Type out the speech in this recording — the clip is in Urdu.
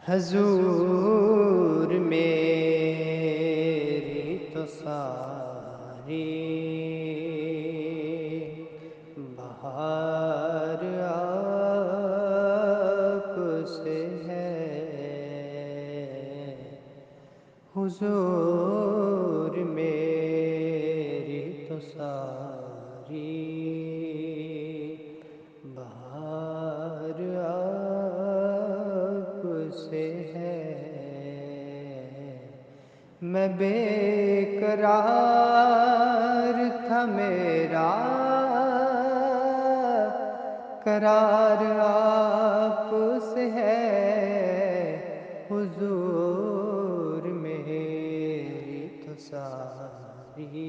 حضور میری تو ساری بہار آپ سے ہے، حضور میری تو ساری بہار آپ سے ہے۔ میں بے قرار تھا، میرا قرار آپ سے ہے، حضور میری تو ساری